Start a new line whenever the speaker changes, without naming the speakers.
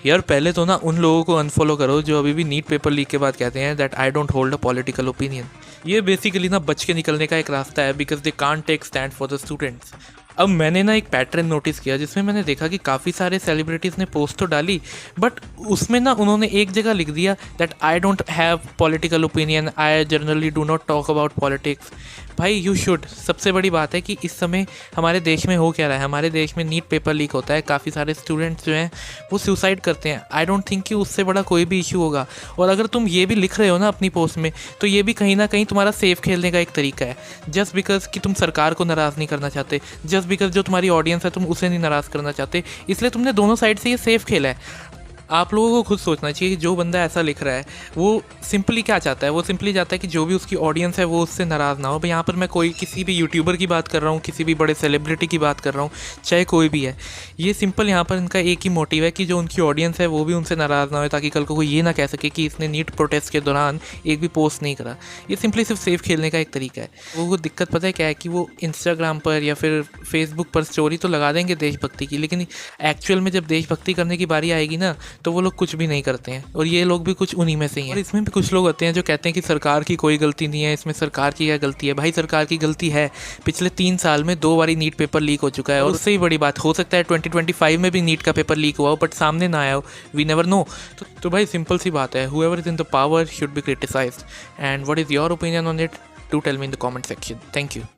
यार पहले तो ना उन लोगों को अनफॉलो करो जो अभी भी नीट पेपर लीक के बाद कहते हैं that I don't hold a political opinion. ये बेसिकली ना बच के निकलने का एक रास्ता है, because they can't take stand for the students. अब मैंने ना एक पैटर्न नोटिस किया जिसमें मैंने देखा कि काफ़ी सारे सेलिब्रिटीज़ ने पोस्ट तो डाली, बट उसमें ना उन्होंने एक जगह लिख दिया that I don't have political opinion, I generally do not talk about politics. भाई यू शुड। सबसे बड़ी बात है कि इस समय हमारे देश में हो क्या रहा है, हमारे देश में नीट पेपर लीक होता है, काफ़ी सारे स्टूडेंट्स जो हैं वो सुसाइड करते हैं। आई डोंट थिंक कि उससे बड़ा कोई भी इशू होगा। और अगर तुम ये भी लिख रहे हो ना अपनी पोस्ट में, तो ये भी कहीं ना कहीं तुम्हारा सेफ खेलने का एक तरीका है, जस्ट बिकॉज कि तुम सरकार को नाराज़ नहीं करना चाहते, जस्ट बिकॉज जो तुम्हारी ऑडियंस है तुम उसे नहीं नाराज़ करना चाहते, इसलिए तुमने दोनों साइड से ये सेफ खेला है। आप लोगों को खुद सोचना चाहिए कि जो बंदा ऐसा लिख रहा है वो सिंपली क्या चाहता है। वो सिंपली चाहता है कि जो भी उसकी ऑडियंस है वो उससे नाराज़ ना हो। भाई यहाँ पर मैं कोई किसी भी यूट्यूबर की बात कर रहा हूँ, किसी भी बड़े सेलिब्रिटी की बात कर रहा हूँ, चाहे कोई भी है, ये सिंपल यहाँ पर इनका एक ही मोटिव है कि जो उनकी ऑडियंस है वो भी उनसे नाराज़ ना हो, ताकि कल को कोई ये ना कह सके कि इसने नीट प्रोटेस्ट के दौरान एक भी पोस्ट नहीं करा। ये सिंपली सिर्फ सेफ खेलने का एक तरीका है। वो दिक्कत पता है क्या है कि वो इंस्टाग्राम पर या फिर फेसबुक पर स्टोरी तो लगा देंगे देशभक्ति की, लेकिन एक्चुअल में जब देशभक्ति करने की बारी आएगी ना तो वो लोग कुछ भी नहीं करते हैं। और ये लोग भी कुछ उन्हीं में से ही हैं। और इसमें भी कुछ लोग होते हैं जो कहते हैं कि सरकार की कोई गलती नहीं है, इसमें सरकार की क्या गलती है। भाई सरकार की गलती है। पिछले 3 साल में 2 बारी नीट पेपर लीक हो चुका है, और उससे ही बड़ी बात हो सकता है 2025 में भी नीट का पेपर लीक हुआ हो बट सामने ना आया हो, वी नेवर नो। तो भाई सिंपल सी बात है, whoever is in the power should be criticized, and what is your opinion on it? Do tell me in the comment section. Thank you.